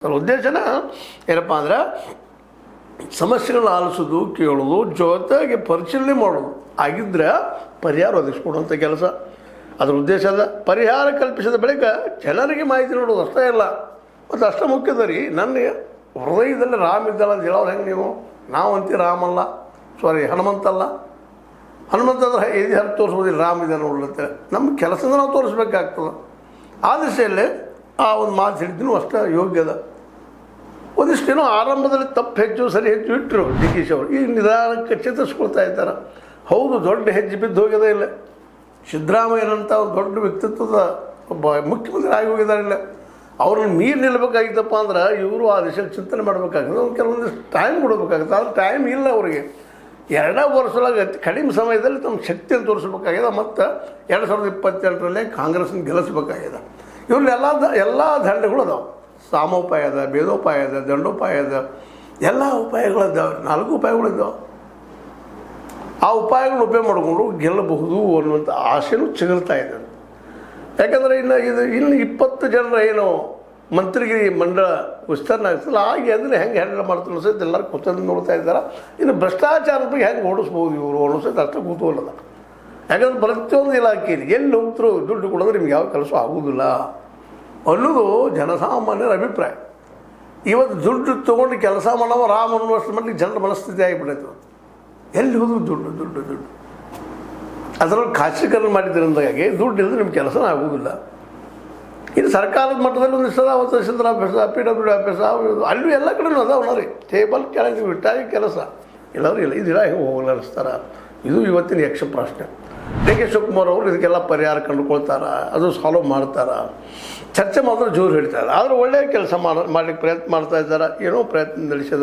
ಅದರ ಉದ್ದೇಶನ ಏನಪ್ಪ ಅಂದ್ರೆ ಸಮಸ್ಯೆಗಳನ್ನ ಆಲಿಸೋದು, ಕೇಳೋದು, ಜೊತೆಗೆ ಪರಿಶೀಲನೆ ಮಾಡೋದು ಆಗಿದ್ದರೆ ಪರಿಹಾರ ಒದಗಿಸ್ಕೊಡುವಂಥ ಕೆಲಸ ಅದರ ಉದ್ದೇಶ ಅದ. ಪರಿಹಾರ ಕಲ್ಪಿಸಿದ ಬಳಿಕ ಜನರಿಗೆ ಮಾಹಿತಿ ನೋಡೋದು ಅಷ್ಟೇ ಇಲ್ಲ. ಮತ್ತು ಅಷ್ಟೇ ಮುಖ್ಯದ ರೀ, ನನ್ನ ಹೃದಯದಲ್ಲಿ ರಾಮ ಇದ್ದಲ್ಲ ಅಂತ ಹೇಳೋರು ಹೆಂಗೆ ನೀವು? ನಾವು ಅಂತೀವಿ ರಾಮಲ್ಲ, ಸಾರಿ ಹನುಮಂತಲ್ಲ. ಹನುಮಂತ ಅಂದ್ರೆ ಇದು ಯಾರು ತೋರಿಸ್ಬೋದಿಲ್ಲ, ರಾಮ ಇದೆ ನೋಡ್ಲತ್ತೆ. ನಮ್ಮ ಕೆಲಸದಿಂದ ನಾವು ತೋರಿಸ್ಬೇಕಾಗ್ತದೆ. ಆ ದಿಶೆಯಲ್ಲಿ ಆ ಒಂದು ಮಾತು ಹಿಡಿದಿನೂ ಅಷ್ಟೇ ಯೋಗ್ಯದ. ಒಂದಿಷ್ಟೇನೋ ಆರಂಭದಲ್ಲಿ ತಪ್ಪು ಹೆಚ್ಚು ಸರಿ ಹೆಚ್ಚು ಇಟ್ಟರು ಡಿಕೇಶ್ ಅವರು. ಈಗ ನಿಧಾನಕ್ಕೆ ಚಿತ್ರಿಸ್ಕೊಳ್ತಾ ಇದ್ದಾರೆ. ಹೌದು, ದೊಡ್ಡ ಹೆಜ್ಜೆ ಬಿದ್ದು ಹೋಗೋದೇ ಇಲ್ಲ. ಸಿದ್ದರಾಮಯ್ಯನಂಥ ಒಂದು ದೊಡ್ಡ ವ್ಯಕ್ತಿತ್ವದ ಒಬ್ಬ ಮುಖ್ಯಮಂತ್ರಿ ಆಗಿ ಹೋಗಿದ್ದಾರಿಲ್ಲ. ಅವ್ರನ್ನ ಮೀರಿ ನಿಲ್ಲಬೇಕಾಗಿತ್ತಪ್ಪ ಅಂದ್ರೆ ಇವರು ಆ ದಿಶೆಯಲ್ಲಿ ಚಿಂತನೆ ಮಾಡಬೇಕಾಗುತ್ತೆ. ಒಂದು ಕೆಲವೊಂದಿಷ್ಟು ಟೈಮ್ ಕೊಡಬೇಕಾಗುತ್ತೆ. ಆದರೆ ಟೈಮ್ ಇಲ್ಲ ಅವರಿಗೆ. 2 ವರ್ಷದೊಳಗೆ ಕಡಿಮೆ ಸಮಯದಲ್ಲಿ ತಮ್ಮ ಶಕ್ತಿಯನ್ನು ತೋರಿಸ್ಬೇಕಾಗಿದೆ. ಮತ್ತು 2028ರಲ್ಲಿ ಕಾಂಗ್ರೆಸ್ನ ಗೆಲ್ಲಿಸ್ಬೇಕಾಗಿದೆ. ಇವ್ರಲ್ಲಿ ಎಲ್ಲ ದಂಡಗಳು ಅದಾವೆ. ಸಾಮೋಪಾಯ ಅದ, ಭೇದೋಪಾಯ ಅದ, ದಂಡೋಪಾಯ ಅದ, ಎಲ್ಲ ಉಪಾಯಗಳಿದ್ದಾವೆ. 4 ಉಪಾಯಗಳಿದ್ದಾವೆ. ಆ ಉಪಾಯಗಳನ್ನ ಉಪಯೋಗ ಮಾಡಿಕೊಂಡು ಗೆಲ್ಲಬಹುದು ಅನ್ನುವಂಥ ಆಸೆನೂ ಚಿಗುರ್ತಾ ಇದೆ. ಯಾಕಂದರೆ ಇನ್ನು 20 ಜನರ ಏನು ಮಂತ್ರಿಗಿರಿ ಮಂಡಳ ವಿಸ್ತರಣೆ ಆಗ್ತಲ್ಲ, ಹಾಗೆ ಅದನ್ನು ಹೆಂಗೆ ಹ್ಯಾಂಡಲ್ ಮಾಡ್ತಾರೆ ಅನ್ನಿಸೈತೆ ಎಲ್ಲರೂ ಕೂತಂದು ನೋಡ್ತಾ ಇದ್ದಾರೆ. ಇನ್ನು ಭ್ರಷ್ಟಾಚಾರದ ಬಗ್ಗೆ ಹೆಂಗೆ ಓಡಿಸ್ಬೋದು ಇವರು ಅನ್ನಿಸೈತೆ ಅಷ್ಟೇ ಕೂತುಕೊಳ್ಳದ. ಯಾಕಂದ್ರೆ ಪ್ರತಿಯೊಂದು ಇಲಾಖೆಯಲ್ಲಿ ಎಲ್ಲಿ ಹೋಗ್ತರು ದುಡ್ಡು ಕೊಡೋದ್ರೆ ನಿಮ್ಗೆ ಯಾವ ಕೆಲಸ ಆಗೋದಿಲ್ಲ ಅನ್ನೋದು ಜನಸಾಮಾನ್ಯರ ಅಭಿಪ್ರಾಯ. ಇವತ್ತು ದುಡ್ಡು ತೊಗೊಂಡು ಕೆಲಸ ಮಾಡೋ ರಾಮ ಅನ್ನುವಷ್ಟು ಮಟ್ಟಿಗೆ ಜನರ ಮನಸ್ಥಿತಿ ಆಗಿಬಿಡೈತೆ. ಎಲ್ಲಿ ಹೋದ್ರು ದುಡ್ಡು ದುಡ್ಡು ದುಡ್ಡು. ಅದರಲ್ಲಿ ಖಾಸಗೀಕರಣ ಮಾಡಿದ್ರಿಂದಾಗಿ ದುಡ್ಡು ಇಲ್ಲದೆ ನಿಮ್ಮ ಕೆಲಸನೇ ಆಗೋದಿಲ್ಲ. ಇನ್ನು ಸರ್ಕಾರದ ಮಟ್ಟದಲ್ಲಿ ಒಂದಿಷ್ಟು ಅದಾವ, ತಹಸೀಲ್ದಾರ್ ಆಫೀಸ, PWD ಆಫೀಸ, ಅಲ್ಲೂ ಎಲ್ಲ ಕಡೆನೂ ಅದಾವ ರೀ. ಟೇಬಲ್ ಕೆಳಗೆ ಬಿಟ್ಟಾಗಿ ಕೆಲಸ ಎಲ್ಲರೂ ಇಲ್ಲ. ಇದೆಲ್ಲ ಹೆಂಗೆ ಹೋಗಲ್ಲ ಅನಿಸ್ತಾರ. ಇದು ಇವತ್ತಿನ ಯಕ್ಷ ಪ್ರಶ್ನೆ. DK ಶಿವಕುಮಾರ್ ಅವರು ಇದಕ್ಕೆಲ್ಲ ಪರಿಹಾರ ಕಂಡುಕೊಳ್ತಾರ, ಅದು ಸಾಲ್ವ್ ಮಾಡ್ತಾರ, ಚರ್ಚೆ ಮಾತ್ರ ಜೋರು ಹೇಳ್ತಾರೆ. ಆದರೆ ಒಳ್ಳೆಯ ಕೆಲಸ ಮಾಡಲಿಕ್ಕೆ ಪ್ರಯತ್ನ ಮಾಡ್ತಾ ಇದ್ದಾರೆ. ಏನೋ ಪ್ರಯತ್ನ ನಡೆಸಿದ್ದಾರೆ.